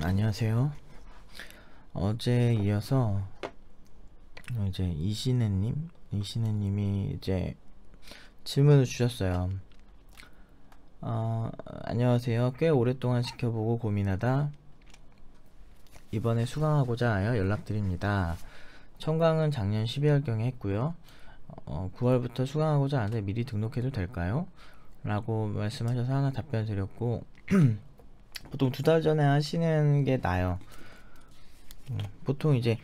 안녕하세요. 어제 이어서 이제 이신혜님이 이제 질문을 주셨어요. 안녕하세요. 꽤 오랫동안 지켜보고 고민하다 이번에 수강하고자 하여 연락드립니다. 청강은 작년 12월경에 했고요. 9월부터 수강하고자 하는데 미리 등록해도 될까요? 라고 말씀하셔서 하나 답변 드렸고 보통 2달 전에 하시는 게 나아요. 보통 이제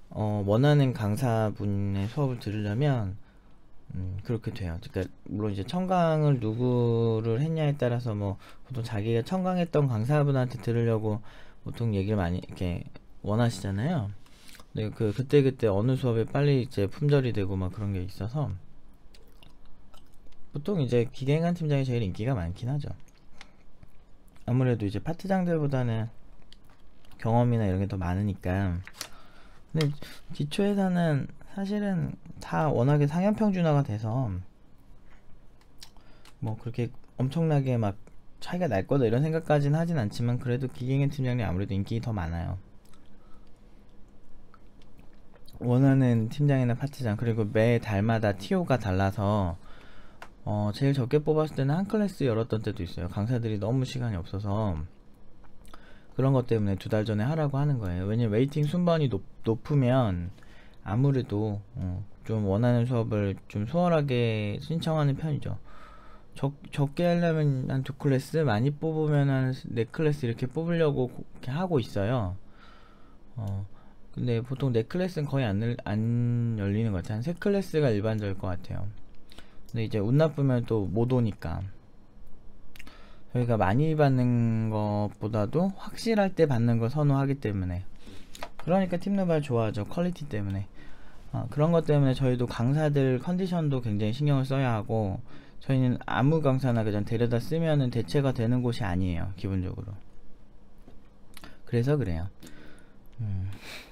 원하는 강사분의 수업을 들으려면 그렇게 돼요. 그러니까 물론 이제 청강을 누구를 했냐에 따라서 뭐 보통 자기가 청강했던 강사분한테 들으려고 보통 얘기를 많이 이렇게 원하시잖아요. 근데 그때 어느 수업에 빨리 이제 품절이 되고 막 그런 게 있어서 보통 이제 기계인간 팀장이 제일 인기가 많긴 하죠. 아무래도 이제 파트장들보다는 경험이나 이런 게 더 많으니까. 근데 기초회사는 사실은 다 워낙에 상향평준화가 돼서 뭐 그렇게 엄청나게 막 차이가 날 거다 이런 생각까지는 하진 않지만 그래도 기계인간 팀장이 아무래도 인기 더 많아요. 원하는 팀장이나 파트장, 그리고 매 달마다 TO가 달라서 제일 적게 뽑았을 때는 한 클래스 열었던 때도 있어요. 강사들이 너무 시간이 없어서 그런 것 때문에 2달 전에 하라고 하는 거예요. 왜냐면 웨이팅 순번이 높으면 아무래도 좀 원하는 수업을 좀 수월하게 신청하는 편이죠. 적게 하려면 한 2클래스, 많이 뽑으면 한 4클래스 이렇게 뽑으려고 이렇게 하고 있어요. 근데 보통 4클래스는 거의 안 열리는 것 같아요. 한 3클래스가 일반적일 것 같아요. 근데 이제 운 나쁘면 또 못 오니까 저희가 많이 받는 것보다도 확실할 때 받는 걸 선호하기 때문에, 그러니까 팀노발 좋아하죠. 퀄리티 때문에. 그런 것 때문에 저희도 강사들 컨디션도 굉장히 신경을 써야 하고, 저희는 아무 강사나 그냥 데려다 쓰면은 대체가 되는 곳이 아니에요, 기본적으로. 그래서 그래요.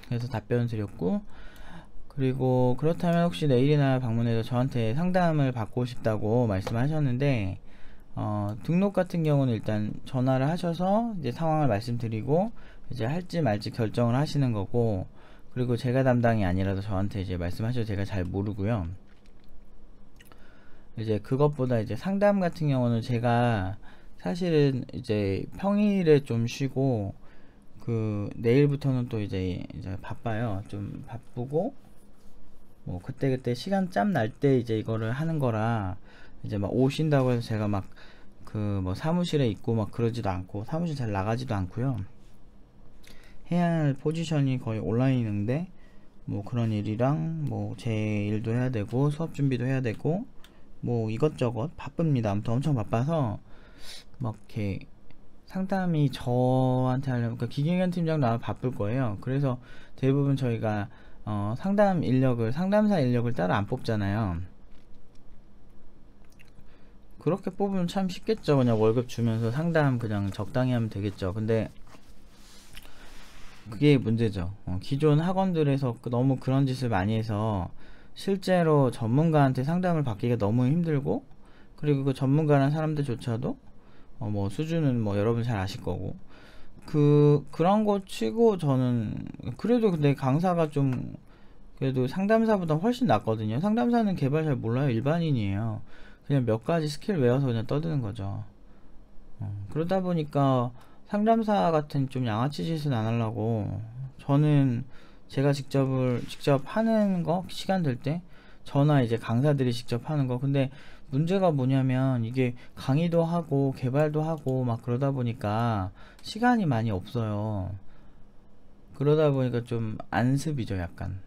그래서 답변을 드렸고, 그리고 그렇다면 혹시 내일이나 방문해서 저한테 상담을 받고 싶다고 말씀하셨는데, 등록 같은 경우는 일단 전화를 하셔서 이제 상황을 말씀드리고 이제 할지 말지 결정을 하시는 거고, 그리고 제가 담당이 아니라서 저한테 이제 말씀하셔도 제가 잘 모르고요. 이제 그것보다 이제 상담 같은 경우는 제가 사실은 이제 평일에 좀 쉬고 내일부터는 또 이제 바빠요. 좀 바쁘고 뭐 그때 시간 짬 날 때 이제 이거를 하는 거라, 이제 막 오신다고 해서 제가 막 뭐 사무실에 있고 막 그러지도 않고 사무실 잘 나가지도 않고요. 해야 할 포지션이 거의 온라인인데 뭐 그런 일이랑 뭐 제 일도 해야 되고 수업 준비도 해야 되고 뭐 이것저것 바쁩니다. 아무튼 엄청 바빠서 막 이렇게 상담이 저한테 하려면, 그러니까 기계인간 팀장 나와 바쁠 거예요. 그래서 대부분 저희가 상담사 인력을 따로 안 뽑잖아요. 그렇게 뽑으면 참 쉽겠죠. 그냥 월급 주면서 상담 그냥 적당히 하면 되겠죠. 근데 그게 문제죠. 기존 학원들에서 너무 그런 짓을 많이 해서 실제로 전문가한테 상담을 받기가 너무 힘들고, 그리고 그 전문가라는 사람들조차도 뭐 수준은 뭐 여러분 잘 아실 거고, 그런 거 치고 저는 그래도 근데 강사가 좀 그래도 상담사보다 훨씬 낫거든요. 상담사는 개발 잘 몰라요. 일반인이에요. 그냥 몇 가지 스킬 외워서 그냥 떠드는 거죠. 그러다 보니까 상담사 같은 좀 양아치 짓은 안 하려고 저는 제가 직접 하는 거, 시간 될 때 저나 이제 강사들이 직접 하는 거. 근데 문제가 뭐냐면 이게 강의도 하고 개발도 하고 막 그러다 보니까 시간이 많이 없어요. 그러다 보니까 좀 안습이죠. 약간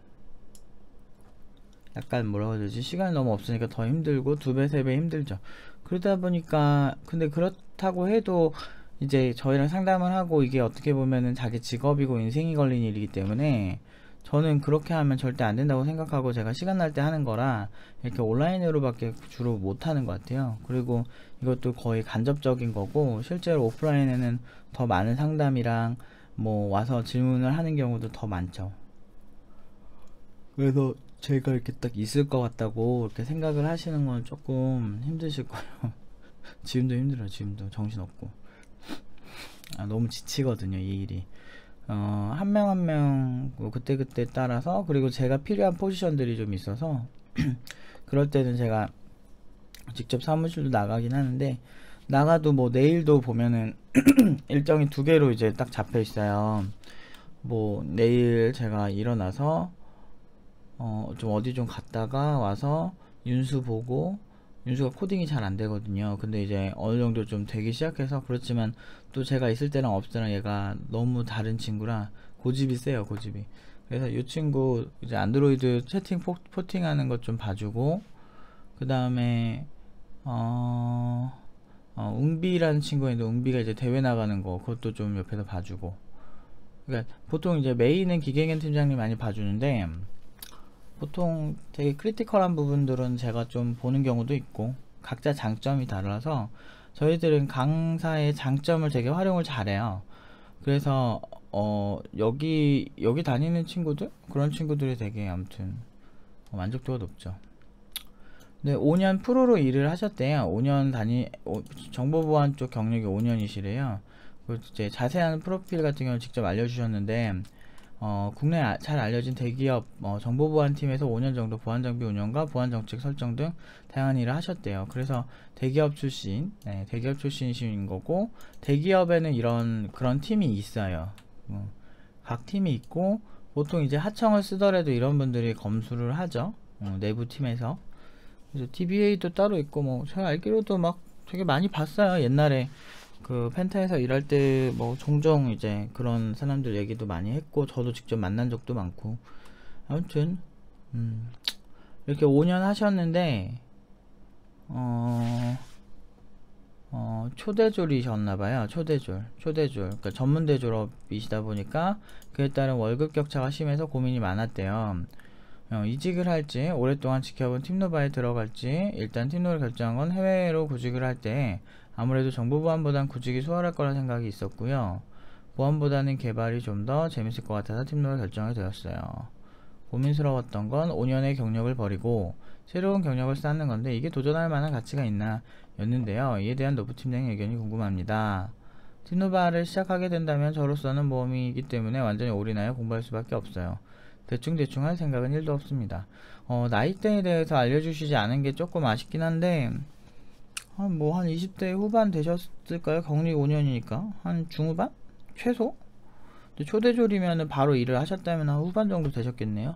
뭐라고 해야 되지, 시간이 너무 없으니까 더 힘들고 2배 3배 힘들죠. 그러다 보니까, 근데 그렇다고 해도 이제 저희랑 상담을 하고 이게 어떻게 보면은 자기 직업이고 인생이 걸린 일이기 때문에 저는 그렇게 하면 절대 안 된다고 생각하고 제가 시간 날 때 하는 거라 이렇게 온라인으로밖에 주로 못 하는 것 같아요. 그리고 이것도 거의 간접적인 거고, 실제로 오프라인에는 더 많은 상담이랑 뭐 와서 질문을 하는 경우도 더 많죠. 그래서 제가 이렇게 딱 있을 것 같다고 이렇게 생각을 하시는 건 조금 힘드실 거예요. 지금도 힘들어요. 지금도 정신없고. 너무 지치거든요, 이 일이. 한 명 한 명 그때그때 따라서, 그리고 제가 필요한 포지션들이 좀 있어서 그럴 때는 제가 직접 사무실도 나가긴 하는데, 나가도 뭐 내일도 보면은 일정이 두 개로 이제 딱 잡혀 있어요. 뭐 내일 제가 일어나서 좀 어디 좀 갔다가 와서 윤수 보고, 윤수가 코딩이 잘 안 되거든요. 근데 이제 어느 정도 좀 되기 시작해서, 그렇지만 또 제가 있을 때랑 없을 때랑 얘가 너무 다른 친구라 고집이 세요, 고집이. 그래서 이 친구 이제 안드로이드 채팅 포팅하는 것 좀 봐주고, 그 다음에 웅비라는 친구가 있는데, 웅비가 이제 대회 나가는 거 그것도 좀 옆에서 봐주고. 그러니까 보통 이제 메인은 기계견 팀장님 많이 봐주는데, 보통 되게 크리티컬한 부분들은 제가 좀 보는 경우도 있고, 각자 장점이 달라서 저희들은 강사의 장점을 되게 활용을 잘해요. 그래서 여기 다니는 친구들, 그런 친구들이 되게 아무튼 만족도가 높죠. 네, 5년 프로로 일을 하셨대요. 5년 정보보안 쪽 경력이 5년이시래요. 이제 자세한 프로필 같은 경우는 직접 알려주셨는데, 국내 잘 알려진 대기업 정보보안팀에서 5년 정도 보안장비 운영과 보안정책 설정 등 다양한 일을 하셨대요. 그래서 대기업 출신, 네, 대기업 출신이신 거고, 대기업에는 그런 팀이 있어요. 각 팀이 있고, 보통 이제 하청을 쓰더라도 이런 분들이 검수를 하죠. 내부 팀에서. 그래서 DBA도 따로 있고, 뭐 제가 알기로도 막 되게 많이 봤어요. 옛날에 그 펜타에서 일할 때 뭐 종종 이제 그런 사람들 얘기도 많이 했고, 저도 직접 만난 적도 많고. 아무튼 이렇게 5년 하셨는데 초대졸이셨나봐요. 초대졸. 그러니까 전문대 졸업이시다 보니까 그에 따른 월급 격차가 심해서 고민이 많았대요. 이직을 할지, 오랫동안 지켜본 팀노바에 들어갈지. 일단 팀노를 결정한 건 해외로 구직을 할 때 아무래도 정보보안보단 구직이 수월할 거란 생각이 있었고요. 보안보다는 개발이 좀 더 재밌을 것 같아서 팀노를 결정하게 되었어요. 고민스러웠던 건 5년의 경력을 버리고 새로운 경력을 쌓는 건데, 이게 도전할 만한 가치가 있나 였는데요. 이에 대한 노부 팀장의 의견이 궁금합니다. 팀노바를 시작하게 된다면 저로서는 모험이기 때문에 완전히 올인하여 공부할 수밖에 없어요. 대충 할 생각은 1도 없습니다. 나이대에 대해서 알려주시지 않은 게 조금 아쉽긴 한데, 한 20대 후반 되셨을까요? 경력 5년이니까 한 중후반? 최소? 초대졸이면은 바로 일을 하셨다면 한 후반 정도 되셨겠네요.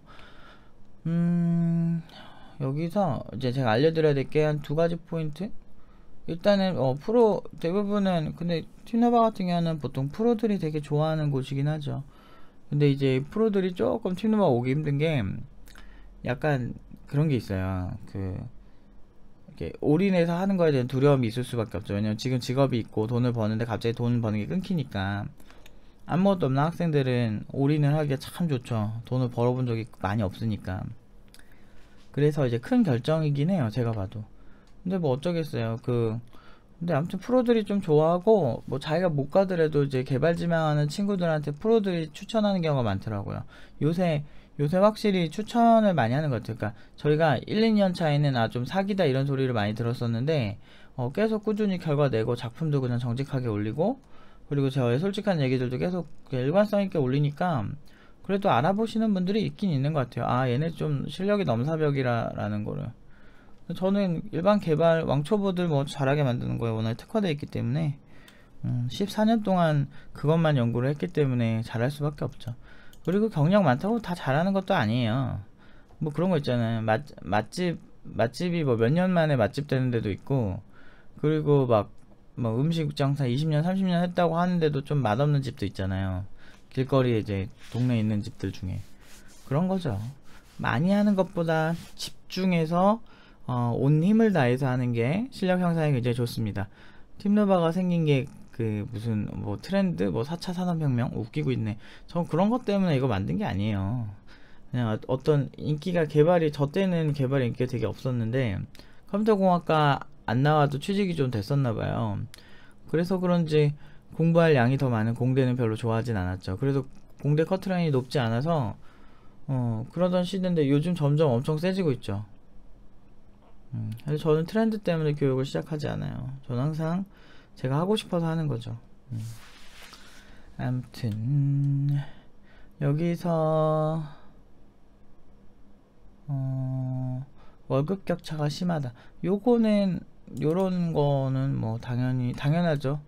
여기서 이제 제가 알려드려야 될 게 한 두 가지 포인트. 일단은 프로 대부분은, 근데 팀노바 같은 경우는 보통 프로들이 되게 좋아하는 곳이긴 하죠. 근데 이제 프로들이 조금 팀노바 오기 힘든 게 약간 그런 게 있어요. 이렇게 올인해서 하는 거에 대한 두려움이 있을 수밖에 없죠. 왜냐면 지금 직업이 있고 돈을 버는데 갑자기 돈 버는 게 끊기니까. 아무것도 없는 학생들은 올인을 하기가 참 좋죠. 돈을 벌어본 적이 많이 없으니까. 그래서 이제 큰 결정이긴 해요, 제가 봐도. 근데 뭐 어쩌겠어요. 근데 아무튼 프로들이 좀 좋아하고, 뭐 자기가 못 가더라도 이제 개발 지망하는 친구들한테 프로들이 추천하는 경우가 많더라고요. 요새 확실히 추천을 많이 하는 것 같아요. 그러니까 저희가 1, 2년 차에는 좀 사기다 이런 소리를 많이 들었었는데, 계속 꾸준히 결과 내고 작품도 그냥 정직하게 올리고, 그리고 저의 솔직한 얘기들도 계속 일관성 있게 올리니까 그래도 알아보시는 분들이 있긴 있는 것 같아요. 얘네 좀 실력이 넘사벽이라는 거를. 저는 일반 개발 왕초보들 뭐 잘하게 만드는 거에 워낙 특화되어 있기 때문에 14년 동안 그것만 연구를 했기 때문에 잘할 수밖에 없죠. 그리고 경력 많다고 다 잘하는 것도 아니에요. 뭐 그런 거 있잖아요. 맛집이 뭐 몇 년 만에 맛집 되는 데도 있고, 그리고 뭐 음식 장사 20년 30년 했다고 하는데도 좀 맛없는 집도 있잖아요. 길거리에 이제 동네에 있는 집들 중에. 그런 거죠. 많이 하는 것보다 집중해서 온 힘을 다해서 하는 게 실력 형성에 굉장히 좋습니다. 팀노바가 생긴 게 무슨 뭐 트렌드, 뭐 4차 산업혁명 웃기고 있네. 전 그런 것 때문에 이거 만든 게 아니에요. 그냥 어떤 저 때는 개발 인기가 되게 없었는데, 컴퓨터공학과 안 나와도 취직이 좀 됐었나봐요. 그래서 그런지 공부할 양이 더 많은 공대는 별로 좋아하진 않았죠. 그래도 공대 커트라인이 높지 않아서 그러던 시대인데, 요즘 점점 엄청 세지고 있죠. 그래서 저는 트렌드 때문에 교육을 시작하지 않아요. 저는 항상 제가 하고 싶어서 하는 거죠. 아무튼 여기서 월급 격차가 심하다. 요거는 요런 거는 뭐 당연하죠.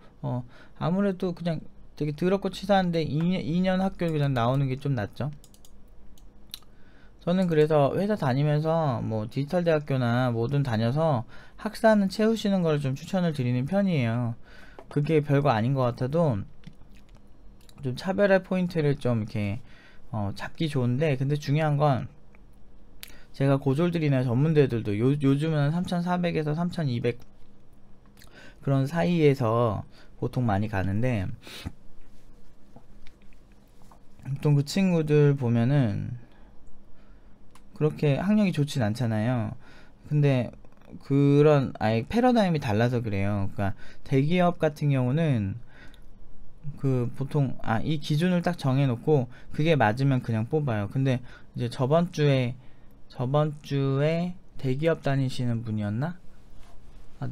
아무래도 그냥 되게 더럽고 치사한데 2년 학교 그냥 나오는 게 좀 낫죠. 저는 그래서 회사 다니면서 뭐 디지털 대학교나 뭐든 다녀서 학사는 채우시는 걸 좀 추천을 드리는 편이에요. 그게 별거 아닌 것 같아도 좀 차별의 포인트를 좀 이렇게 잡기 좋은데, 근데 중요한 건 제가 고졸들이나 전문대들도 요즘은 3400에서 3200 그런 사이에서 보통 많이 가는데, 보통 그 친구들 보면은 그렇게 학력이 좋진 않잖아요. 근데 그런 아예 패러다임이 달라서 그래요. 그러니까 대기업 같은 경우는 그 보통 이 기준을 딱 정해놓고 그게 맞으면 그냥 뽑아요. 근데 이제 저번 주에 대기업 다니시는 분이었나?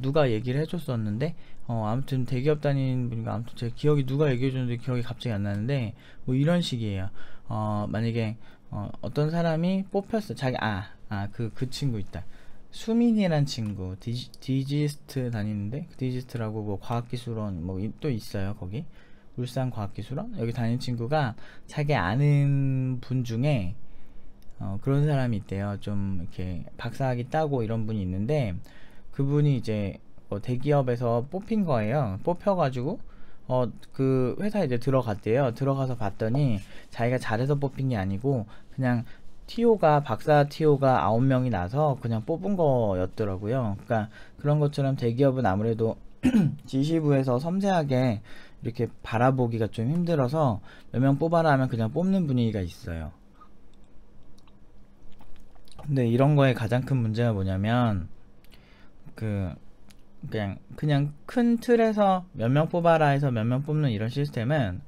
누가 얘기를 해줬었는데, 아무튼 대기업 다니는 분인가, 아무튼 제 기억이 누가 얘기해줬는데 기억이 갑자기 안 나는데, 뭐 이런 식이에요. 만약에 어떤 사람이 뽑혔어. 자기 그 친구 있다. 수민이란 친구 디지스트 다니는데, 디지스트라고 뭐 과학기술원 뭐 또 있어요. 거기 울산 과학기술원 여기 다니는 친구가 자기 아는 분 중에 그런 사람이 있대요. 좀 이렇게 박사학위 따고 이런 분이 있는데, 그분이 이제 대기업에서 뽑힌 거예요. 뽑혀가지고 그 회사에 이제 들어갔대요. 들어가서 봤더니 자기가 잘해서 뽑힌 게 아니고 그냥 박사 TO가 9명이 나서 그냥 뽑은 거였더라고요. 그러니까 그런 것처럼 대기업은 아무래도 지시부에서 섬세하게 이렇게 바라보기가 좀 힘들어서 몇 명 뽑아라 하면 그냥 뽑는 분위기가 있어요. 근데 이런 거에 가장 큰 문제가 뭐냐면, 그냥 큰 틀에서 몇 명 뽑아라 해서 몇 명 뽑는 이런 시스템은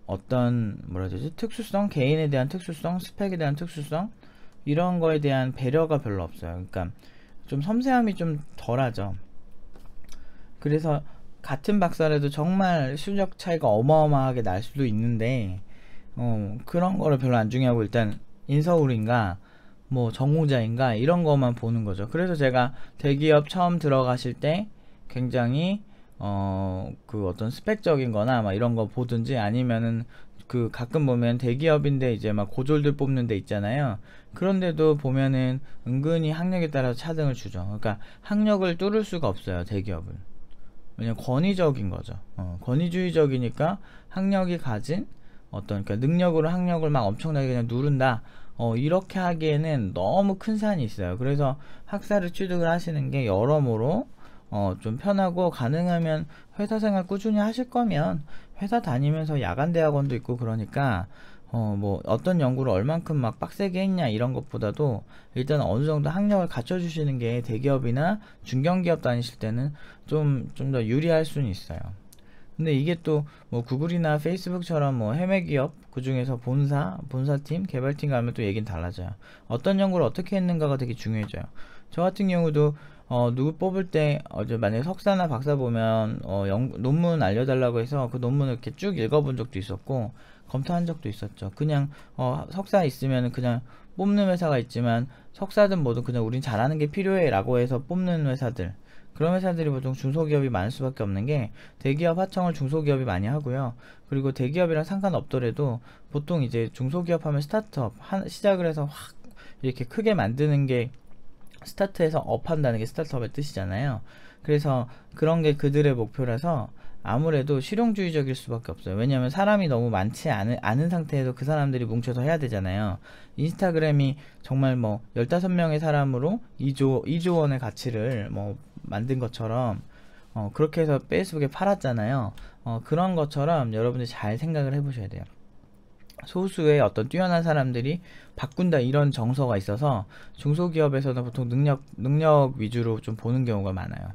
어떤 뭐라 해야 되지, 특수성, 개인에 대한 특수성, 스펙에 대한 특수성, 이런 거에 대한 배려가 별로 없어요. 그러니까 좀 섬세함이 좀 덜하죠. 그래서 같은 박사라도 정말 실력 차이가 어마어마하게 날 수도 있는데, 그런 거를 별로 안 중요하고 일단 인서울인가 뭐 전공자인가 이런 것만 보는 거죠. 그래서 제가 대기업 처음 들어가실 때 굉장히 그 어떤 스펙적인 거나 막 이런 거 보든지, 아니면은 그 가끔 보면 대기업인데 이제 막 고졸들 뽑는 데 있잖아요. 그런데도 보면은 은근히 학력에 따라서 차등을 주죠. 그러니까 학력을 뚫을 수가 없어요, 대기업은. 왜냐면 권위적인 거죠. 권위주의적이니까 학력이 가진 그러니까 능력으로 학력을 막 엄청나게 그냥 누른다. 이렇게 하기에는 너무 큰 산이 있어요. 그래서 학사를 취득을 하시는 게 여러모로 좀 편하고, 가능하면 회사 생활 꾸준히 하실 거면 회사 다니면서 야간 대학원도 있고 그러니까 뭐 어떤 연구를 얼만큼 막 빡세게 했냐 이런 것보다도 일단 어느 정도 학력을 갖춰주시는 게 대기업이나 중견기업 다니실 때는 좀 더 유리할 수는 있어요. 근데 이게 또 뭐 구글이나 페이스북처럼 뭐 해외 기업 그 중에서 본사팀, 개발팀 가면 또 얘기는 달라져요. 어떤 연구를 어떻게 했는가가 되게 중요해져요. 저 같은 경우도 누구 뽑을 때 만약에 석사나 박사 보면 논문 알려달라고 해서 그 논문을 이렇게 쭉 읽어본 적도 있었고 검토한 적도 있었죠. 그냥 석사 있으면 그냥 뽑는 회사가 있지만, 석사든 뭐든 그냥 우린 잘하는 게 필요해 라고 해서 뽑는 회사들, 그런 회사들이 보통 중소기업이 많을 수밖에 없는 게, 대기업 하청을 중소기업이 많이 하고요. 그리고 대기업이랑 상관없더라도 보통 이제 중소기업 하면 스타트업 시작을 해서 확 이렇게 크게 만드는 게, 스타트에서 업 한다는 게 스타트업의 뜻이잖아요. 그래서 그런 게 그들의 목표라서 아무래도 실용주의적일 수밖에 없어요. 왜냐하면 사람이 너무 많지 않은 상태에서 그 사람들이 뭉쳐서 해야 되잖아요. 인스타그램이 정말 뭐 15명의 사람으로 2조 원의 가치를 뭐 만든 것처럼 그렇게 해서 페이스북에 팔았잖아요. 그런 것처럼 여러분들이 잘 생각을 해보셔야 돼요. 소수의 어떤 뛰어난 사람들이 바꾼다 이런 정서가 있어서 중소기업에서는 보통 능력 위주로 좀 보는 경우가 많아요.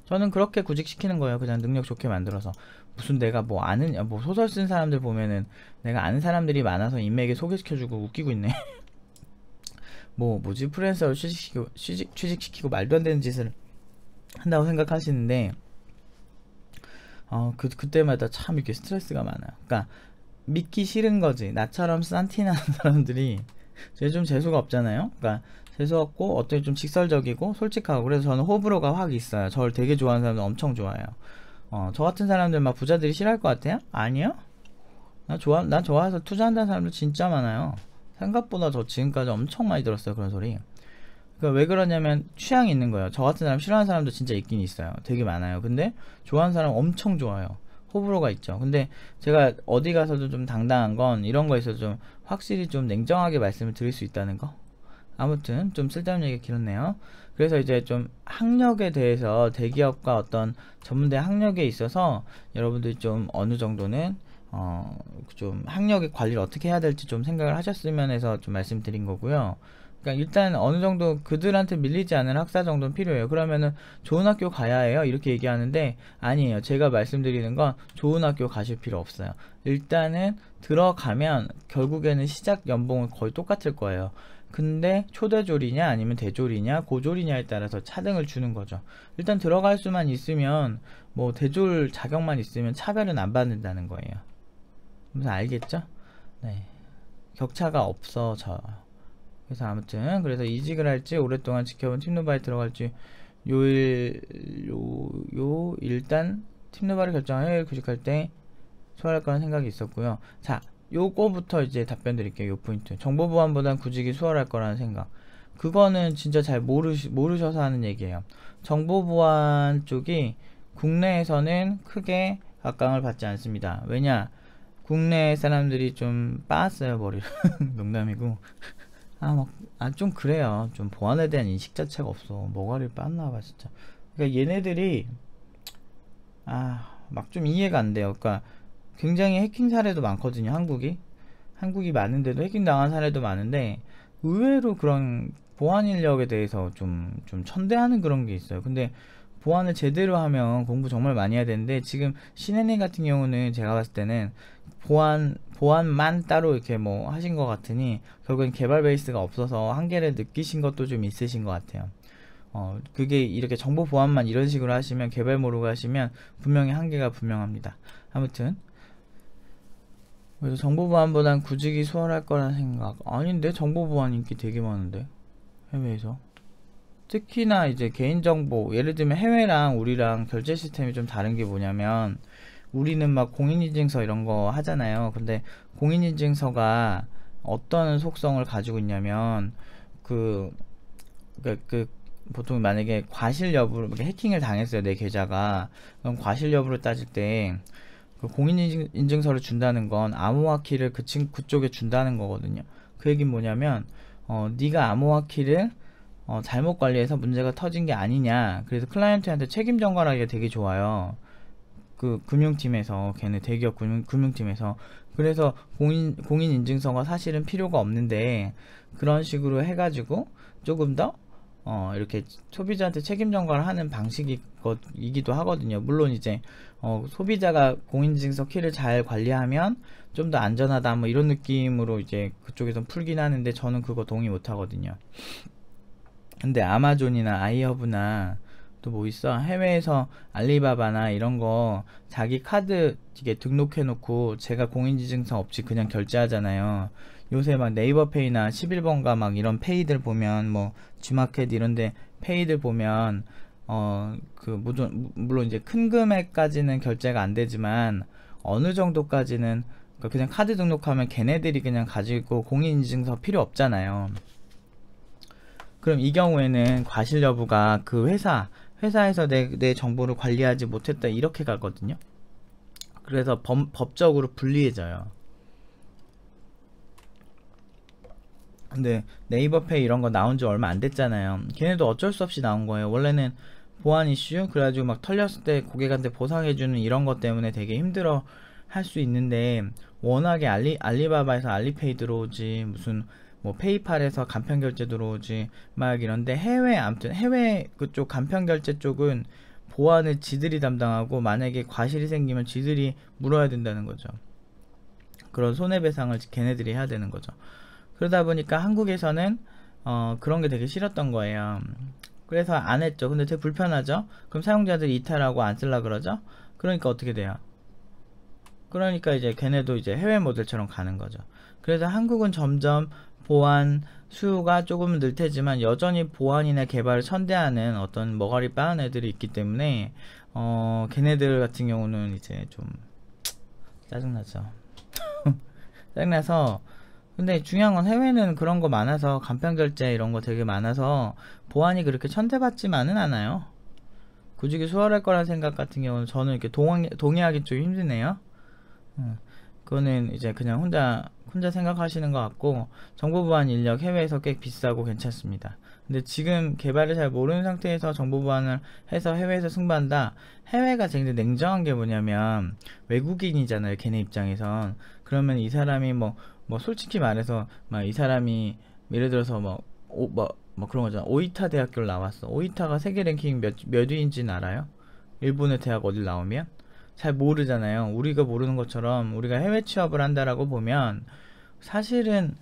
저는 그렇게 구직시키는 거예요. 그냥 능력 좋게 만들어서. 무슨 내가 뭐 아는, 뭐 소설 쓴 사람들 보면은 내가 아는 사람들이 많아서 인맥에 소개시켜주고 웃기고 있네. 뭐지 프리랜서를 취직시키고 말도 안 되는 짓을 한다고 생각하시는데, 그때마다 참 이렇게 스트레스가 많아요. 그러니까 믿기 싫은 거지. 나처럼 싼티나는 사람들이 좀 재수가 없잖아요. 그러니까 재수 없고 어떻게 좀 직설적이고 솔직하고, 그래서 저는 호불호가 확 있어요. 저를 되게 좋아하는 사람들 엄청 좋아해요. 저 같은 사람들 막 부자들이 싫어할 것 같아요? 아니요. 나 좋아해서 투자한다는 사람들 진짜 많아요. 생각보다 저 지금까지 엄청 많이 들었어요, 그런 소리. 그러니까 왜 그러냐면 취향이 있는 거예요. 저 같은 사람 싫어하는 사람도 진짜 있긴 있어요. 되게 많아요. 근데 좋아하는 사람 엄청 좋아요. 호불호가 있죠. 근데 제가 어디 가서도 좀 당당한 건 이런 거에 있어서 좀 확실히 좀 냉정하게 말씀을 드릴 수 있다는 거. 아무튼 좀 쓸데없는 얘기 길었네요. 그래서 이제 좀 학력에 대해서 대기업과 어떤 전문대 학력에 있어서 여러분들이 좀 어느 정도는 좀 학력의 관리를 어떻게 해야 될지 좀 생각을 하셨으면 해서 좀 말씀드린 거고요. 그러니까 일단 어느 정도 그들한테 밀리지 않는 학사 정도는 필요해요. 그러면은 좋은 학교 가야 해요, 이렇게 얘기하는데 아니에요. 제가 말씀드리는 건 좋은 학교 가실 필요 없어요. 일단은 들어가면 결국에는 시작 연봉은 거의 똑같을 거예요. 근데 초대졸이냐 아니면 대졸이냐 고졸이냐에 따라서 차등을 주는 거죠. 일단 들어갈 수만 있으면, 뭐 대졸 자격만 있으면 차별은 안 받는다는 거예요. 무슨 알겠죠? 네. 격차가 없어져요. 그래서 아무튼 그래서 이직을 할지 오랫동안 지켜본 팀노바에 들어갈지 일단 팀노바를 결정해 구직할 때 소화할 거라는 생각이 있었고요. 자, 요거부터 이제 답변 드릴게요. 요 포인트. 정보보안보단 구직이 수월할 거라는 생각. 그거는 진짜 잘 모르셔서 하는 얘기예요. 정보보안 쪽이 국내에서는 크게 각광을 받지 않습니다. 왜냐? 국내 사람들이 좀 빠았어요, 머리를. 농담이고. 좀 그래요. 좀 보안에 대한 인식 자체가 없어. 머가리를 빻나봐, 진짜. 그러니까 얘네들이, 막 좀 이해가 안 돼요. 그러니까 굉장히 해킹 사례도 많거든요, 한국이 많은데도 해킹 당한 사례도 많은데, 의외로 그런 보안 인력에 대해서 좀 천대하는 그런 게 있어요. 근데 보안을 제대로 하면 공부 정말 많이 해야 되는데, 지금 CNN 같은 경우는 제가 봤을 때는 보안만 따로 이렇게 뭐 하신 것 같으니 결국엔 개발 베이스가 없어서 한계를 느끼신 것도 좀 있으신 것 같아요. 그게 이렇게 정보 보안만 이런 식으로 하시면, 개발 모르고 하시면 분명히 한계가 분명합니다. 아무튼 그래서 정보보안보단 구직이 수월할 거라는 생각. 아닌데, 정보보안 인기 되게 많은데 해외에서. 특히나 이제 개인정보, 예를 들면 해외랑 우리랑 결제 시스템이 좀 다른 게 뭐냐면, 우리는 막 공인인증서 이런 거 하잖아요. 근데 공인인증서가 어떤 속성을 가지고 있냐면, 보통 만약에 과실 여부를, 해킹을 당했어요, 내 계좌가. 그럼 과실 여부를 따질 때 그 공인인증서를 준다는 건 암호화키를 그쪽에 준다는 거거든요. 그 얘기는 뭐냐면, 네가 암호화키를 잘못 관리해서 문제가 터진 게 아니냐. 그래서 클라이언트한테 책임 전가하기가 되게 좋아요. 그 금융팀에서, 걔네 대기업 금융팀에서. 그래서 공인인증서가 사실은 필요가 없는데, 그런 식으로 해가지고 조금 더 이렇게 소비자한테 책임 전가를 하는 방식이기도 하거든요. 물론 이제 소비자가 공인인증서 키를 잘 관리하면 좀 더 안전하다, 뭐 이런 느낌으로 이제 그쪽에서 풀긴 하는데, 저는 그거 동의 못 하거든요. 근데 아마존이나 아이허브나 또 뭐 있어? 해외에서 알리바바나 이런 거 자기 카드 이게 등록해 놓고 제가 공인인증서 없이 그냥 결제하잖아요. 요새 막 네이버페이나 11번가 막 이런 페이들 보면, 뭐 G마켓 이런데 페이들 보면 물론 이제 큰 금액까지는 결제가 안 되지만 어느 정도까지는, 그러니까 그냥 카드 등록하면 걔네들이 그냥 가지고 공인인증서 필요 없잖아요. 그럼 이 경우에는 과실 여부가 그 회사에서 내 정보를 관리하지 못했다, 이렇게 가거든요. 그래서 법적으로 불리해져요. 근데 네이버페이 이런 거 나온 지 얼마 안 됐잖아요. 걔네도 어쩔 수 없이 나온 거예요. 원래는 보안 이슈 그래가지고 막 털렸을 때 고객한테 보상해주는 이런 것 때문에 되게 힘들어 할 수 있는데, 워낙에 알리바바에서 알리페이 들어오지, 무슨 뭐 페이팔에서 간편결제 들어오지 막 이런데, 아무튼 해외 그쪽 간편결제 쪽은 보안을 지들이 담당하고, 만약에 과실이 생기면 지들이 물어야 된다는 거죠. 그런 손해배상을 걔네들이 해야 되는 거죠. 그러다 보니까 한국에서는 그런 게 되게 싫었던 거예요. 그래서 안 했죠. 근데 되게 불편하죠. 그럼 사용자들이 이탈하고 안 쓸라 그러죠. 그러니까 어떻게 돼요? 그러니까 이제 걔네도 이제 해외 모델처럼 가는 거죠. 그래서 한국은 점점 보안 수요가 조금 늘 테지만 여전히 보안이나 개발을 천대하는 어떤 머가리 빠은 애들이 있기 때문에 걔네들 같은 경우는 이제 좀 짜증나죠. 짜증나서. 근데 중요한 건 해외는 그런 거 많아서 간편결제 이런 거 되게 많아서 보안이 그렇게 천대받지만은 않아요. 굳이 수월할 거란 생각 같은 경우는 저는 이렇게 동의하기 좀 힘드네요. 그거는 이제 그냥 혼자 생각하시는 것 같고, 정보보안 인력 해외에서 꽤 비싸고 괜찮습니다. 근데 지금 개발을 잘 모르는 상태에서 정보보안을 해서 해외에서 승부한다. 해외가 굉장히 냉정한 게 뭐냐면 외국인이잖아요, 걔네 입장에선. 그러면 이 사람이 뭐 솔직히 말해서 막 이 사람이 예를 들어서 뭐 그런 거잖아. 오이타 대학교를 나왔어. 오이타가 세계 랭킹 몇 위인지는 알아요? 일본의 대학 어딜 나오면? 잘 모르잖아요. 우리가 모르는 것처럼 우리가 해외 취업을 한다라고 보면 사실은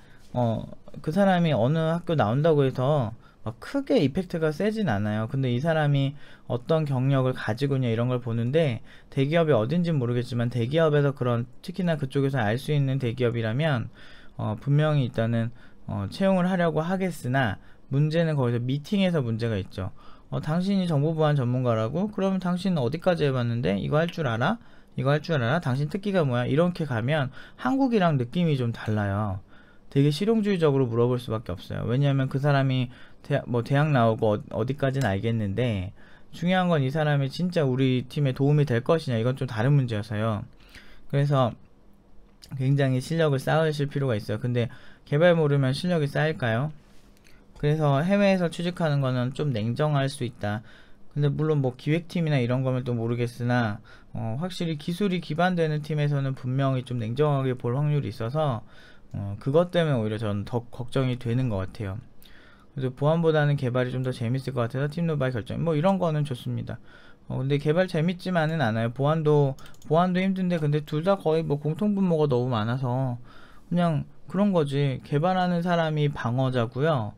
그 사람이 어느 학교 나온다고 해서 막 크게 이펙트가 세진 않아요. 근데 이 사람이 어떤 경력을 가지고 있냐 이런 걸 보는데, 대기업이 어딘진 모르겠지만 대기업에서 그런, 특히나 그쪽에서 알 수 있는 대기업이라면 분명히 일단은 채용을 하려고 하겠으나, 문제는 거기서 미팅에서 문제가 있죠. 당신이 정보보안 전문가라고? 그러면 당신은 어디까지 해봤는데? 이거 할 줄 알아? 이거 할 줄 알아? 당신 특기가 뭐야? 이렇게 가면 한국이랑 느낌이 좀 달라요. 되게 실용주의적으로 물어볼 수밖에 없어요. 왜냐하면 그 사람이 대학 나오고 어디까지는 알겠는데, 중요한 건 이 사람이 진짜 우리 팀에 도움이 될 것이냐, 이건 좀 다른 문제여서요. 그래서 굉장히 실력을 쌓으실 필요가 있어요. 근데 개발 모르면 실력이 쌓일까요? 그래서 해외에서 취직하는 거는 좀 냉정할 수 있다. 근데 물론 뭐 기획팀이나 이런 거면 또 모르겠으나 확실히 기술이 기반되는 팀에서는 분명히 좀 냉정하게 볼 확률이 있어서 그것 때문에 오히려 저는 더 걱정이 되는 것 같아요. 그래서 보안보다는 개발이 좀 더 재밌을 것 같아서 팀 노바의 결정, 뭐 이런 거는 좋습니다. 근데 개발 재밌지만은 않아요. 보안도 힘든데, 근데 둘 다 거의 뭐 공통분모가 너무 많아서 그냥 그런 거지. 개발하는 사람이 방어자고요.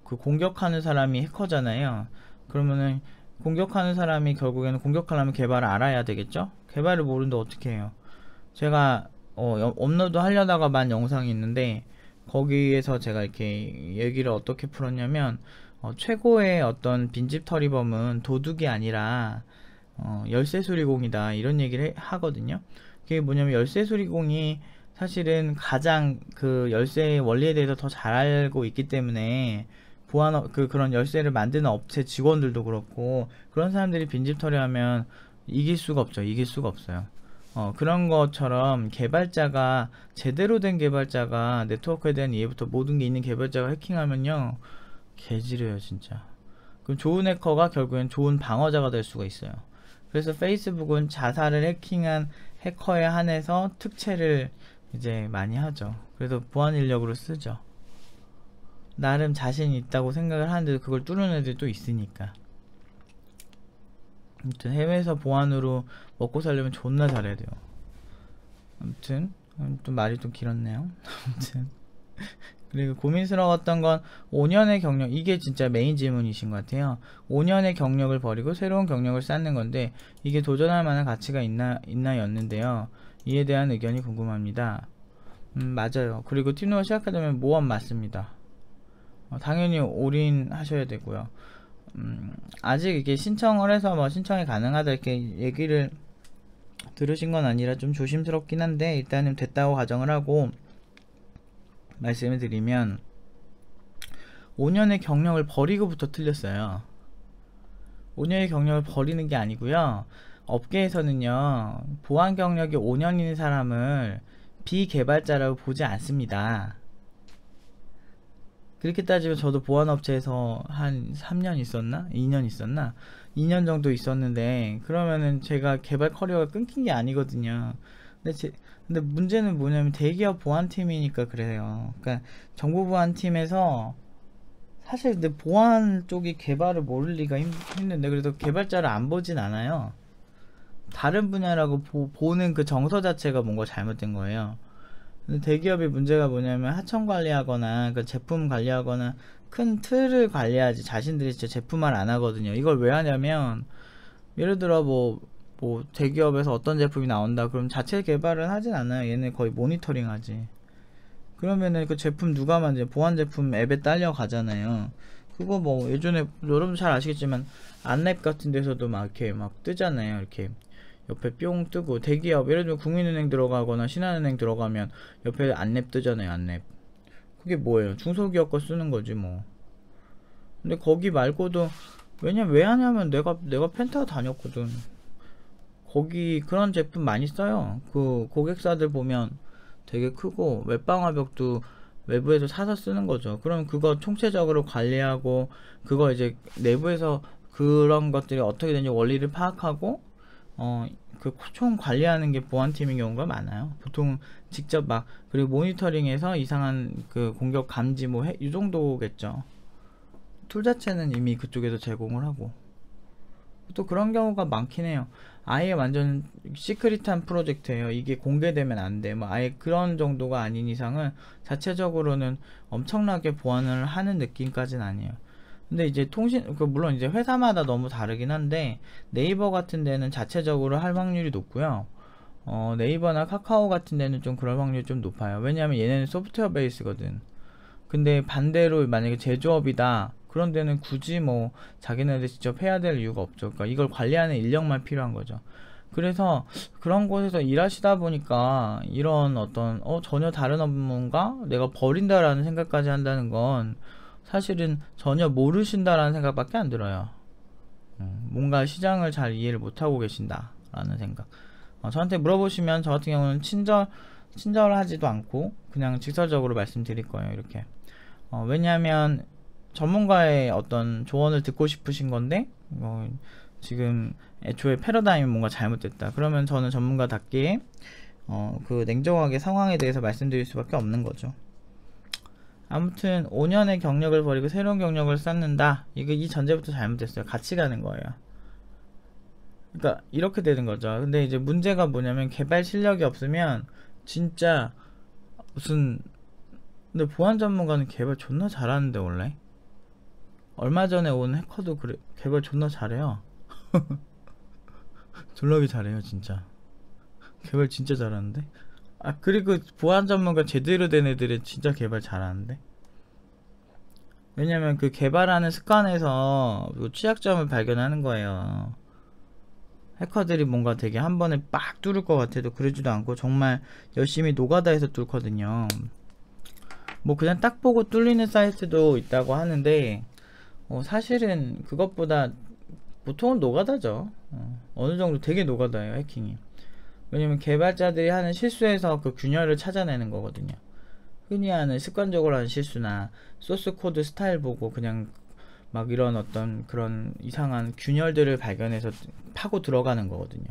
그 공격하는 사람이 해커잖아요. 그러면은 공격하는 사람이 결국에는 공격하려면 개발을 알아야 되겠죠? 개발을 모르는데 어떻게 해요? 제가 업로드 하려다가 만 영상이 있는데, 거기에서 제가 이렇게 얘기를 어떻게 풀었냐면, 최고의 어떤 빈집 털이범은 도둑이 아니라 열쇠 수리공이다, 이런 얘기를 하거든요. 그게 뭐냐면, 열쇠 수리공이 사실은 가장 그 열쇠의 원리에 대해서 더 잘 알고 있기 때문에, 그런 열쇠를 만드는 업체 직원들도 그렇고, 그런 사람들이 빈집털이 하면 이길 수가 없어요. 그런 것처럼 제대로 된 개발자가, 네트워크에 대한 이해부터 모든 게 있는 개발자가 해킹하면요, 개지려요 진짜. 그럼 좋은 해커가 결국엔 좋은 방어자가 될 수가 있어요. 그래서 페이스북은 자사를 해킹한 해커에 한해서 특채를 이제 많이 하죠. 그래서 보안 인력으로 쓰죠. 나름 자신이 있다고 생각을 하는데 그걸 뚫는 애들이 또 있으니까. 아무튼 해외에서 보안으로 먹고 살려면 존나 잘해야 돼요. 아무튼 좀 말이 좀 길었네요. 아무튼 그리고 고민스러웠던 건 5년의 경력, 이게 진짜 메인 질문이신 것 같아요. 5년의 경력을 버리고 새로운 경력을 쌓는 건데 이게 도전할 만한 가치가 있나였는데요. 이에 대한 의견이 궁금합니다. 맞아요. 그리고 팀노바 시작하려면 모험 맞습니다. 당연히 올인하셔야 되고요. 아직 이게 신청을 해서 뭐 신청이 가능하다 이렇게 얘기를 들으신 건 아니라 좀 조심스럽긴 한데, 일단은 됐다고 가정을 하고 말씀을 드리면, 5년의 경력을 버리고부터 틀렸어요. 5년의 경력을 버리는 게 아니고요, 업계에서는요 보안 경력이 5년인 사람을 비개발자라고 보지 않습니다. 그렇게 따지면 저도 보안업체에서 한 3년 있었나? 2년 있었나? 2년 정도 있었는데, 그러면은 제가 개발 커리어가 끊긴 게 아니거든요. 근데 문제는 뭐냐면 대기업 보안팀이니까 그래요. 그러니까 정보보안팀에서 사실 근데 보안 쪽이 개발을 모를 리가 힘든데, 그래도 개발자를 안 보진 않아요. 다른 분야라고 보는 그 정서 자체가 뭔가 잘못된 거예요. 근데 대기업의 문제가 뭐냐면 하청 관리하거나 그 제품 관리하거나 큰 틀을 관리하지 자신들이 진짜 제품화를 안 하거든요. 이걸 왜 하냐면, 예를 들어 뭐 뭐 대기업에서 어떤 제품이 나온다 그럼 자체 개발은 하진 않아요. 얘네 거의 모니터링 하지. 그러면은 그 제품 누가 만져? 보안 제품 앱에 딸려 가잖아요. 그거 뭐 예전에 여러분 잘 아시겠지만 안랩 같은 데서도 막 이렇게 막 뜨잖아요. 이렇게 옆에 뿅 뜨고, 대기업 예를 들면 국민은행 들어가거나 신한은행 들어가면 옆에 안랩 뜨잖아요. 안랩. 그게 뭐예요? 중소기업 거 쓰는 거지 뭐. 근데 거기 말고도, 왜 하냐면 내가 펜타 다녔거든. 거기 그런 제품 많이 써요. 그 고객사들 보면 되게 크고, 웹방화벽도 외부에서 사서 쓰는 거죠. 그럼 그거 총체적으로 관리하고, 그거 이제 내부에서 그런 것들이 어떻게 되는지 원리를 파악하고, 그 총 관리하는 게 보안팀인 경우가 많아요. 보통 직접 막, 그리고 모니터링해서 이상한 그 공격 감지 뭐 이 정도겠죠. 툴 자체는 이미 그쪽에서 제공을 하고. 또 그런 경우가 많긴 해요. 아예 완전 시크릿한 프로젝트예요. 이게 공개되면 안 돼. 뭐 아예 그런 정도가 아닌 이상은 자체적으로는 엄청나게 보완을 하는 느낌까지는 아니에요. 근데 이제 물론 이제 회사마다 너무 다르긴 한데, 네이버 같은 데는 자체적으로 할 확률이 높고요. 네이버나 카카오 같은 데는 좀 그럴 확률이 좀 높아요. 왜냐하면 얘네는 소프트웨어 베이스거든. 근데 반대로 만약에 제조업이다 그런 데는 굳이 뭐 자기네들 직접 해야 될 이유가 없죠. 그러니까 이걸 관리하는 인력만 필요한 거죠. 그래서 그런 곳에서 일하시다 보니까 이런 어떤 전혀 다른 업무인가 내가 버린다라는 생각까지 한다는 건 사실은 전혀 모르신다라는 생각밖에 안 들어요. 뭔가 시장을 잘 이해를 못하고 계신다 라는 생각. 저한테 물어보시면 저 같은 경우는 친절하지도 않고 그냥 직설적으로 말씀드릴 거예요. 이렇게. 왜냐하면 전문가의 어떤 조언을 듣고 싶으신 건데, 지금 애초에 패러다임이 뭔가 잘못됐다 그러면 저는 전문가답게 그 냉정하게 상황에 대해서 말씀드릴 수밖에 없는 거죠. 아무튼 5년의 경력을 버리고 새로운 경력을 쌓는다, 이 전제부터 잘못됐어요. 같이 가는 거예요. 그러니까 이렇게 되는 거죠. 근데 이제 문제가 뭐냐면, 개발 실력이 없으면 진짜 무슨, 근데 보안 전문가는 개발 존나 잘하는데 원래 얼마 전에 온 해커도 그래, 개발 존나 잘해요. 졸라게 잘해요 진짜. 개발 진짜 잘하는데. 그리고 보안 전문가 제대로 된 애들은 진짜 개발 잘하는데. 왜냐면 그 개발하는 습관에서 취약점을 발견하는 거예요. 해커들이 뭔가 되게 한 번에 빡 뚫을 것 같아도 그러지도 않고 정말 열심히 노가다해서 뚫거든요. 뭐 그냥 딱 보고 뚫리는 사이트도 있다고 하는데, 사실은 그것보다 보통은 노가다죠. 어느 정도 되게 노가다예요, 해킹이. 왜냐면 개발자들이 하는 실수에서 그 균열을 찾아내는 거거든요. 흔히 하는 습관적으로 하는 실수나 소스 코드 스타일 보고 그냥 막 이런 어떤 그런 이상한 균열들을 발견해서 파고 들어가는 거거든요.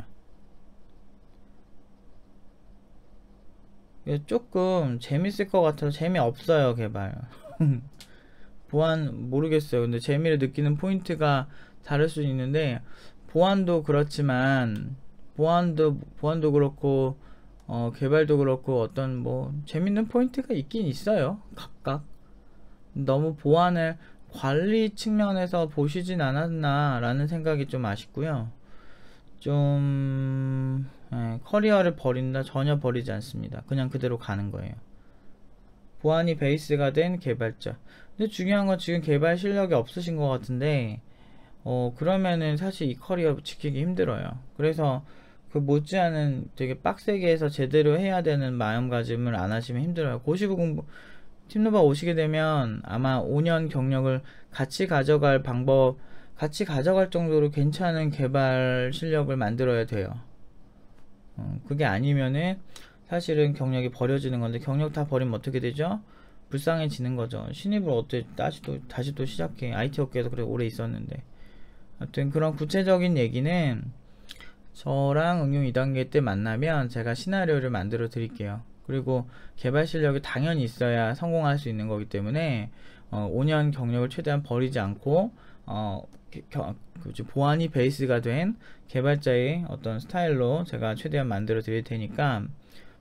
조금 재밌을 것 같아서 재미없어요, 개발. 보안 모르겠어요. 근데 재미를 느끼는 포인트가 다를 수 있는데, 보안도 그렇지만 보안도 그렇고 개발도 그렇고 어떤 뭐 재밌는 포인트가 있긴 있어요, 각각. 너무 보안을 관리 측면에서 보시진 않았나 라는 생각이 좀 아쉽고요. 좀 커리어를 버린다? 전혀 버리지 않습니다. 그냥 그대로 가는 거예요. 보안이 베이스가 된 개발자. 근데 중요한 건 지금 개발 실력이 없으신 것 같은데, 그러면은 사실 이 커리어 지키기 힘들어요. 그래서 그 못지않은 되게 빡세게 해서 제대로 해야 되는 마음가짐을 안 하시면 힘들어요. 고시부 공부, 팀노바 오시게 되면 아마 5년 경력을 같이 가져갈 정도로 괜찮은 개발 실력을 만들어야 돼요. 그게 아니면은 사실은 경력이 버려지는 건데, 경력 다 버리면 어떻게 되죠? 불쌍해지는 거죠. 신입을 어떻게 다시 또 시작해. IT 업계에서 그래 오래 있었는데. 하여튼 그런 구체적인 얘기는 저랑 응용 2단계 때 만나면 제가 시나리오를 만들어 드릴게요. 그리고 개발 실력이 당연히 있어야 성공할 수 있는 거기 때문에 5년 경력을 최대한 버리지 않고 보안이 베이스가 된 개발자의 어떤 스타일로 제가 최대한 만들어 드릴 테니까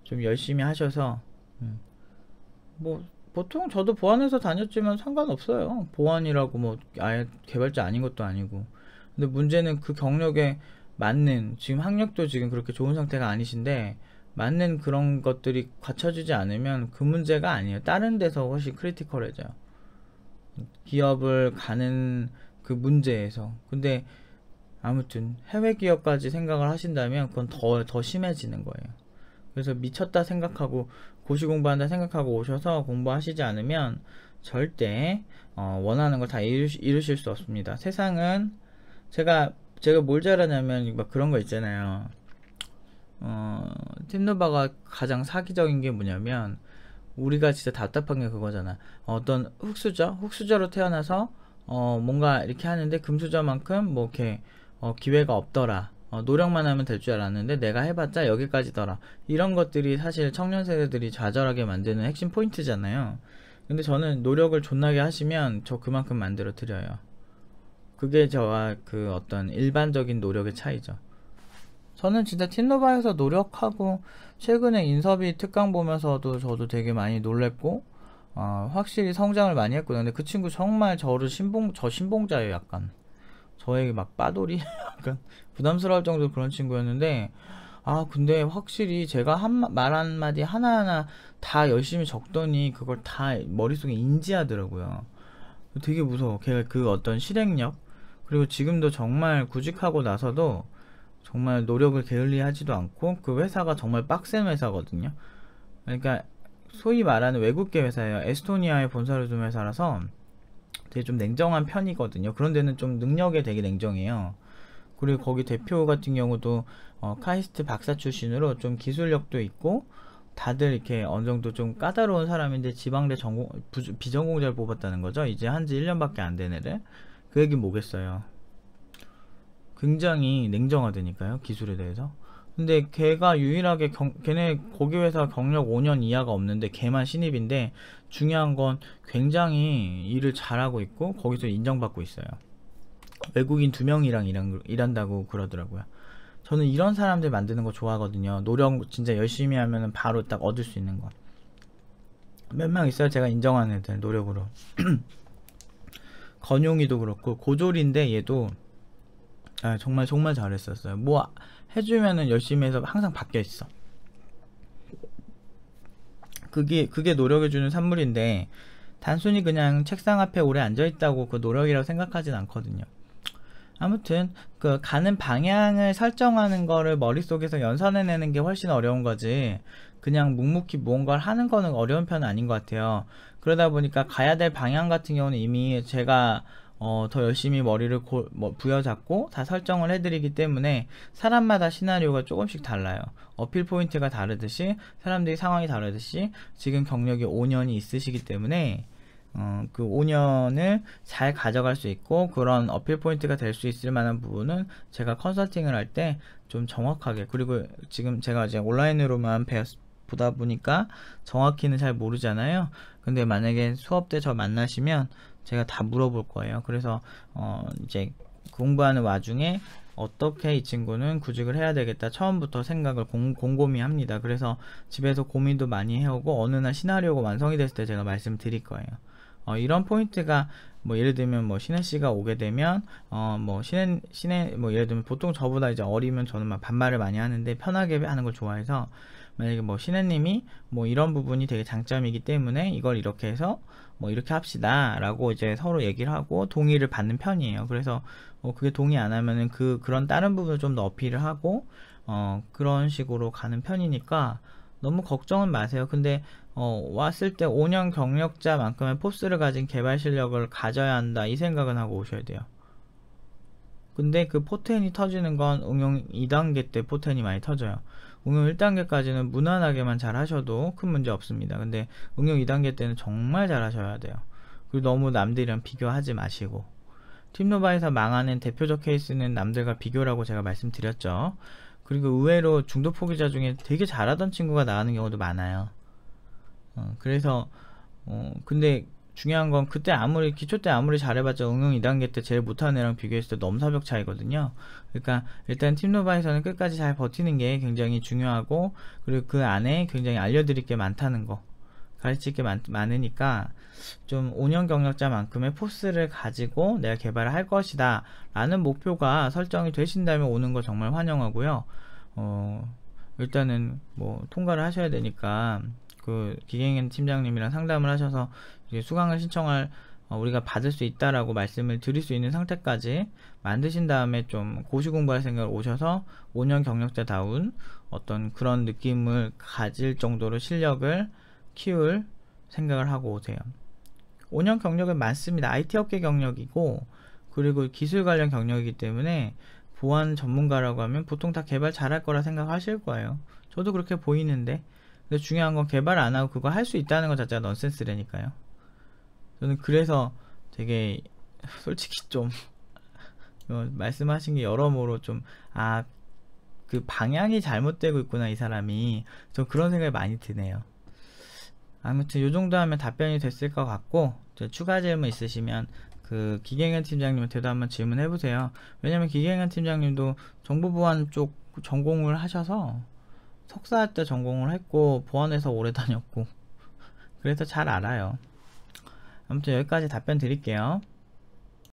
좀 열심히 하셔서, 뭐 보통 저도 보안회사 다녔지만 상관없어요. 보안이라고 뭐 아예 개발자 아닌 것도 아니고. 근데 문제는 그 경력에 맞는, 지금 학력도 지금 그렇게 좋은 상태가 아니신데 맞는 그런 것들이 갖춰지지 않으면 그 문제가 아니에요. 다른 데서 훨씬 크리티컬해져요. 기업을 가는 그 문제에서. 근데 아무튼 해외 기업까지 생각을 하신다면 그건 더 심해지는 거예요. 그래서 미쳤다 생각하고 고시 공부한다 생각하고 오셔서 공부하시지 않으면 절대 원하는 걸 다 이루실 수 없습니다. 세상은 제가 뭘 잘하냐면 막 그런 거 있잖아요. 팀노바가 가장 사기적인 게 뭐냐면, 우리가 진짜 답답한 게 그거잖아. 어떤 흑수저로 태어나서 뭔가 이렇게 하는데 금수저만큼 뭐 이렇게 기회가 없더라. 노력만 하면 될 줄 알았는데 내가 해봤자 여기까지더라. 이런 것들이 사실 청년 세대들이 좌절하게 만드는 핵심 포인트잖아요. 근데 저는 노력을 존나게 하시면 저 그만큼 만들어 드려요. 그게 저와 그 어떤 일반적인 노력의 차이죠. 저는 진짜 틴노바에서 노력하고 최근에 인서비 특강 보면서도 저도 되게 많이 놀랬고 확실히 성장을 많이 했거든요. 근데 그 친구 정말 저 신봉자예요. 약간 저에게 막 빠돌이 약간 부담스러울 정도로 그런 친구였는데, 근데 확실히 제가 말 한마디 하나하나 다 열심히 적더니 그걸 다 머릿속에 인지하더라고요. 되게 무서워. 걔가 그 어떤 실행력, 그리고 지금도 정말 구직하고 나서도 정말 노력을 게을리하지도 않고, 그 회사가 정말 빡센 회사거든요. 그러니까 소위 말하는 외국계 회사예요. 에스토니아에 본사를 둔 회사라서 되게 좀 냉정한 편이거든요. 그런 데는 좀 능력에 되게 냉정해요. 그리고 거기 대표 같은 경우도 카이스트 박사 출신으로 좀 기술력도 있고, 다들 이렇게 어느 정도 좀 까다로운 사람인데 지방대 비전공자를 뽑았다는 거죠. 이제 한지 1년밖에 안 된 애를. 그 얘기 뭐겠어요. 굉장히 냉정하다니까요, 기술에 대해서. 근데 걔가 유일하게 걔네 거기 회사 경력 5년 이하가 없는데 걔만 신입인데, 중요한 건 굉장히 일을 잘하고 있고 거기서 인정받고 있어요. 외국인 2명이랑 일한다고 그러더라고요. 저는 이런 사람들 만드는 거 좋아하거든요. 노력 진짜 열심히 하면 바로 딱 얻을 수 있는 거. 몇 명 있어요, 제가 인정하는 애들, 노력으로. 건용이도 그렇고, 고졸인데 얘도 정말 잘했었어요. 뭐 해주면은 열심히 해서 항상 바뀌어있어. 그게 노력해주는 산물인데, 단순히 그냥 책상 앞에 오래 앉아있다고 그 노력이라고 생각하진 않거든요. 아무튼 그 가는 방향을 설정하는 거를 머릿속에서 연산해내는 게 훨씬 어려운 거지, 그냥 묵묵히 무언가를 하는 거는 어려운 편은 아닌 것 같아요. 그러다 보니까 가야 될 방향 같은 경우는 이미 제가 더 열심히 머리를 부여잡고 다 설정을 해드리기 때문에 사람마다 시나리오가 조금씩 달라요. 어필 포인트가 다르듯이, 사람들이 상황이 다르듯이, 지금 경력이 5년이 있으시기 때문에 그 5년을 잘 가져갈 수 있고, 그런 어필 포인트가 될 수 있을 만한 부분은 제가 컨설팅을 할 때 좀 정확하게, 그리고 지금 제가 이제 온라인으로만 보다 보니까 정확히는 잘 모르잖아요. 근데 만약에 수업 때 저 만나시면 제가 다 물어볼 거예요. 그래서 이제 공부하는 와중에 어떻게 이 친구는 구직을 해야 되겠다 처음부터 생각을 곰곰이 합니다. 그래서 집에서 고민도 많이 해오고 어느 날 시나리오가 완성이 됐을 때 제가 말씀드릴 거예요. 이런 포인트가 뭐 예를 들면 뭐 신혜씨가 오게 되면 뭐 신혜 뭐 예를 들면 보통 저보다 이제 어리면 저는 막 반말을 많이 하는데 편하게 하는 걸 좋아해서, 만약에 뭐 신혜님이 뭐 이런 부분이 되게 장점이기 때문에 이걸 이렇게 해서 뭐 이렇게 합시다 라고 이제 서로 얘기를 하고 동의를 받는 편이에요. 그래서 그게 동의 안 하면은 그런 다른 부분을 좀 더 어필을 하고 그런 식으로 가는 편이니까 너무 걱정은 마세요. 근데 왔을 때 5년 경력자만큼의 포스를 가진 개발 실력을 가져야 한다, 이 생각은 하고 오셔야 돼요. 근데 그 포텐이 터지는 건 응용 2단계 때 포텐이 많이 터져요. 응용 1단계까지는 무난하게만 잘 하셔도 큰 문제 없습니다. 근데 응용 2단계 때는 정말 잘 하셔야 돼요. 그리고 너무 남들이랑 비교하지 마시고, 팀노바에서 망하는 대표적 케이스는 남들과 비교라고 제가 말씀드렸죠. 그리고 의외로 중도 포기자 중에 되게 잘하던 친구가 나가는 경우도 많아요. 그래서 근데 중요한 건 그때 기초 때 아무리 잘해봤자 응용 2단계 때 제일 못하는 애랑 비교했을 때 넘사벽 차이거든요. 그러니까 일단 팀노바에서는 끝까지 잘 버티는 게 굉장히 중요하고, 그리고 그 안에 굉장히 알려드릴 게 많다는 거, 가르칠 게 많으니까 좀 5년 경력자만큼의 포스를 가지고 내가 개발을 할 것이다 라는 목표가 설정이 되신다면 오는 거 정말 환영하고요. 일단은 뭐 통과를 하셔야 되니까 그 기계인간 팀장님이랑 상담을 하셔서 이제 수강을 신청할 우리가 받을 수 있다라고 말씀을 드릴 수 있는 상태까지 만드신 다음에 좀 고시 공부할 생각을 오셔서 5년 경력자다운 어떤 그런 느낌을 가질 정도로 실력을 키울 생각을 하고 오세요. 5년 경력은 많습니다. IT 업계 경력이고 그리고 기술 관련 경력이기 때문에 보안 전문가라고 하면 보통 다 개발 잘할 거라 생각하실 거예요. 저도 그렇게 보이는데, 근데 중요한 건 개발 안 하고 그거 할 수 있다는 것 자체가 넌센스라니까요. 저는 그래서 되게 솔직히 좀 말씀하신 게 여러모로 좀 그 방향이 잘못되고 있구나 이 사람이, 저 그런 생각이 많이 드네요. 아무튼 요 정도 하면 답변이 됐을 것 같고, 추가 질문 있으시면 그 기계인간 팀장님한테도 한번 질문해 보세요. 왜냐면 기계인간 팀장님도 정보보안 쪽 전공을 하셔서 석사 때 전공을 했고 보안에서 오래 다녔고 그래서 잘 알아요. 아무튼 여기까지 답변 드릴게요.